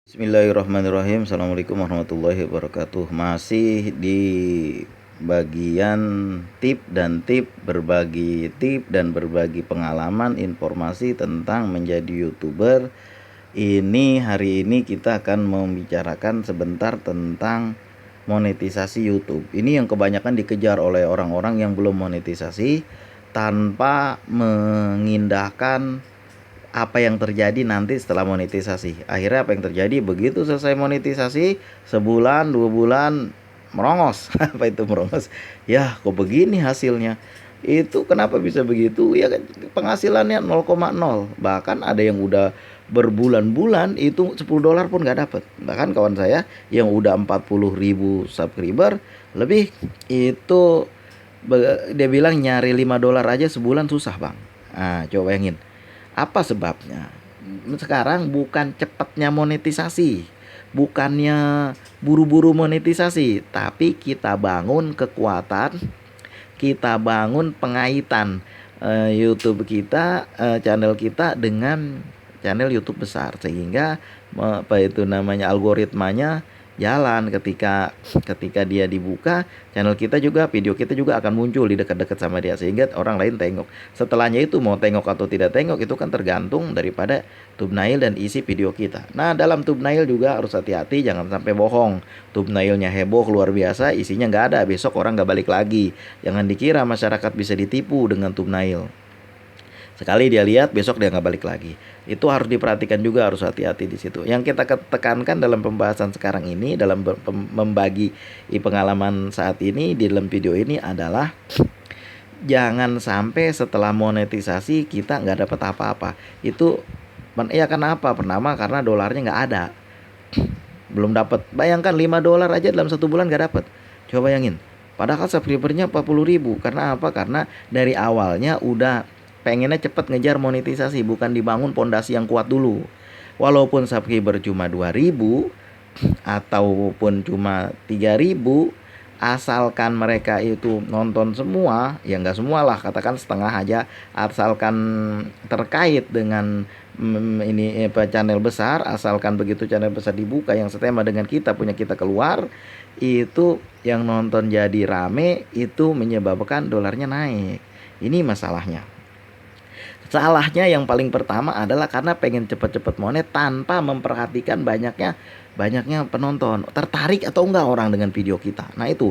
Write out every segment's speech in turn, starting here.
Bismillahirrahmanirrahim. Assalamualaikum warahmatullahi wabarakatuh. Masih di bagian berbagi tip dan berbagi pengalaman informasi tentang menjadi YouTuber. Hari ini kita akan membicarakan sebentar tentang monetisasi YouTube. Ini yang kebanyakan dikejar oleh orang-orang yang belum monetisasi tanpa mengindahkan apa yang terjadi nanti setelah monetisasi. Akhirnya apa yang terjadi, begitu selesai monetisasi sebulan 2 bulan merongos. Apa itu merongos? Ya kok begini hasilnya. Itu kenapa bisa begitu? Ya kan penghasilannya 0,0. Bahkan ada yang udah berbulan-bulan itu $10 pun nggak dapat. Bahkan kawan saya yang udah 40.000 subscriber lebih itu, dia bilang nyari $5 aja sebulan susah bang. Nah coba bayangin. Apa sebabnya? Sekarang bukan cepatnya monetisasi, bukannya buru-buru monetisasi, tapi kita bangun kekuatan, kita bangun pengaitan YouTube kita, channel kita dengan channel YouTube besar, sehingga algoritmanya jalan. Ketika dia dibuka channel kita juga, video kita juga akan muncul di dekat-dekat sama dia, sehingga orang lain tengok. Setelahnya itu mau tengok atau tidak tengok itu kan tergantung daripada thumbnail dan isi video kita. Nah dalam thumbnail juga harus hati-hati, jangan sampai bohong. Thumbnailnya heboh luar biasa, isinya nggak ada, besok orang nggak balik lagi. Jangan dikira masyarakat bisa ditipu dengan thumbnail. Sekali dia lihat, besok dia nggak balik lagi. Itu harus diperhatikan juga, harus hati-hati di situ. Yang kita tekankan dalam pembahasan sekarang ini, dalam membagi pengalaman saat ini di dalam video ini adalah jangan sampai setelah monetisasi kita nggak dapat apa-apa. Itu ya kenapa? Pertama karena dolarnya nggak ada, belum dapat. Bayangkan $5 aja dalam 1 bulan nggak dapat. Coba bayangin. Padahal subscribernya 40.000. Karena apa? Karena dari awalnya udah pengennya cepat ngejar monetisasi, bukan dibangun pondasi yang kuat dulu. Walaupun subscriber cuma 2.000 ataupun cuma 3.000, asalkan mereka itu nonton semua, ya nggak semua lah, katakan setengah aja, asalkan terkait dengan channel besar, asalkan begitu channel besar dibuka yang setema dengan kita, punya kita keluar, itu yang nonton jadi rame, itu menyebabkan dolarnya naik. Ini masalahnya. Salahnya yang paling pertama adalah karena pengen cepet-cepet monet tanpa memperhatikan banyaknya penonton. Tertarik atau enggak orang dengan video kita. Nah itu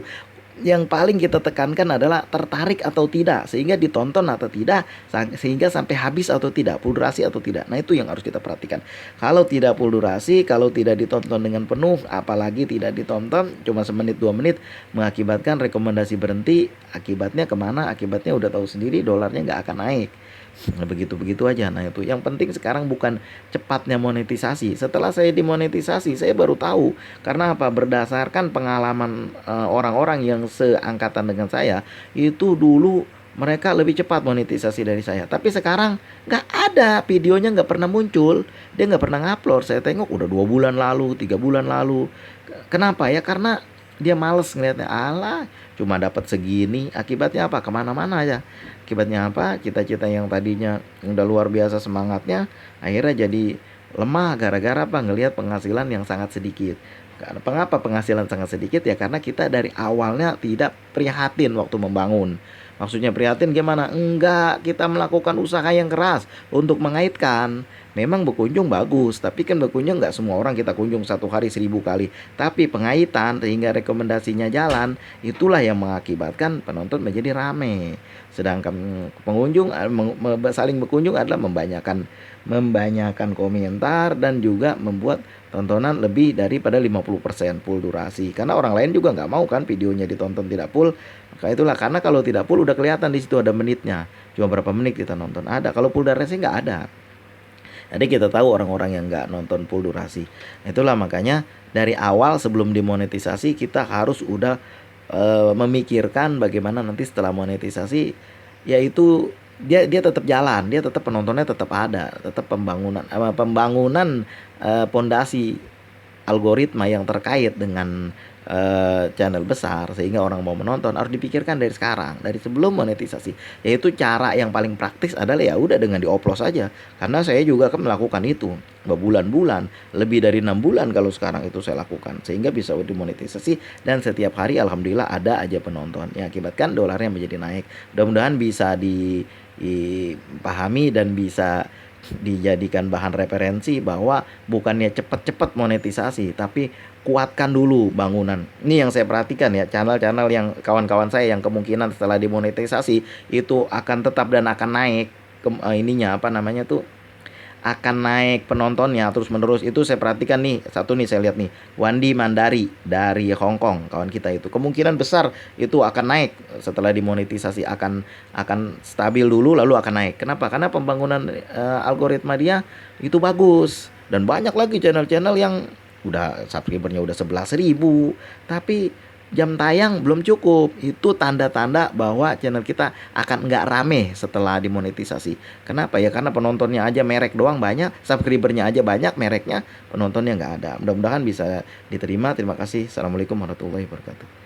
yang paling kita tekankan adalah tertarik atau tidak, sehingga ditonton atau tidak, sehingga sampai habis atau tidak, full durasi atau tidak. Nah itu yang harus kita perhatikan. Kalau tidak full durasi, kalau tidak ditonton dengan penuh, apalagi tidak ditonton cuma semenit 2 menit, mengakibatkan rekomendasi berhenti. Akibatnya kemana? Akibatnya udah tahu sendiri, dolarnya nggak akan naik. Nah, begitu-begitu aja. Nah itu yang penting sekarang bukan cepatnya monetisasi. Setelah saya dimonetisasi, saya baru tahu. Karena apa? Berdasarkan pengalaman orang-orang yang seangkatan dengan saya, itu dulu mereka lebih cepat monetisasi dari saya. Tapi sekarang nggak ada, videonya nggak pernah muncul, dia nggak pernah ngupload. Saya tengok udah 2 bulan lalu, 3 bulan lalu. Kenapa ya? Karena dia males ngeliatnya. Alah, cuma dapat segini. Akibatnya apa? Kemana-mana aja. Akibatnya apa? Cita-cita yang tadinya udah luar biasa semangatnya, akhirnya jadi lemah gara-gara apa? Ngelihat penghasilan yang sangat sedikit. Mengapa penghasilan sangat sedikit? Ya karena kita dari awalnya tidak prihatin waktu membangun. Maksudnya prihatin gimana? Enggak, kita melakukan usaha yang keras untuk mengaitkan. Memang berkunjung bagus, tapi kan berkunjung nggak semua orang kita kunjung satu hari 1.000 kali. Tapi pengaitan sehingga rekomendasinya jalan, itulah yang mengakibatkan penonton menjadi rame. Sedangkan pengunjung saling berkunjung adalah membanyakan komentar dan juga membuat tontonan lebih daripada 50% full durasi. Karena orang lain juga nggak mau kan videonya ditonton tidak full. Maka itulah, karena kalau tidak full udah kelihatan di situ ada menitnya. Cuma berapa menit kita nonton ada. Kalau full durasi nggak ada. Jadi kita tahu orang-orang yang nggak nonton full durasi. Itulah makanya dari awal sebelum dimonetisasi kita harus udah memikirkan bagaimana nanti setelah monetisasi, yaitu dia tetap jalan, dia tetap penontonnya tetap ada, tetap pembangunan pondasi algoritma yang terkait dengan channel besar sehingga orang mau menonton, harus dipikirkan dari sekarang, dari sebelum monetisasi. Yaitu cara yang paling praktis adalah ya udah dengan dioplos aja. Karena saya juga kan melakukan itu berbulan-bulan, lebih dari 6 bulan kalau sekarang itu saya lakukan, sehingga bisa dimonetisasi dan setiap hari alhamdulillah ada aja penonton. Yang akibatkan dolarnya menjadi naik. Mudah-mudahan bisa dipahami dan bisa dijadikan bahan referensi bahwa bukannya cepet-cepet monetisasi, tapi kuatkan dulu bangunan. Ini yang saya perhatikan ya, channel-channel yang kawan-kawan saya yang kemungkinan setelah dimonetisasi itu akan tetap dan akan naik ininya apa namanya tuh, akan naik penontonnya terus-menerus. Itu saya perhatikan nih, satu nih saya lihat nih, Wandi Mandari dari Hong Kong, kawan kita itu. Kemungkinan besar itu akan naik setelah dimonetisasi, akan stabil dulu lalu akan naik. Kenapa? Karena pembangunan algoritma dia itu bagus. Dan banyak lagi channel-channel yang udah subscribernya udah 11.000, tapi jam tayang belum cukup. Itu tanda-tanda bahwa channel kita akan nggak rame setelah dimonetisasi. Kenapa ya? Karena penontonnya aja merek doang banyak, subscribernya aja banyak, mereknya penontonnya nggak ada. Mudah-mudahan bisa diterima. Terima kasih. Assalamualaikum warahmatullahi wabarakatuh.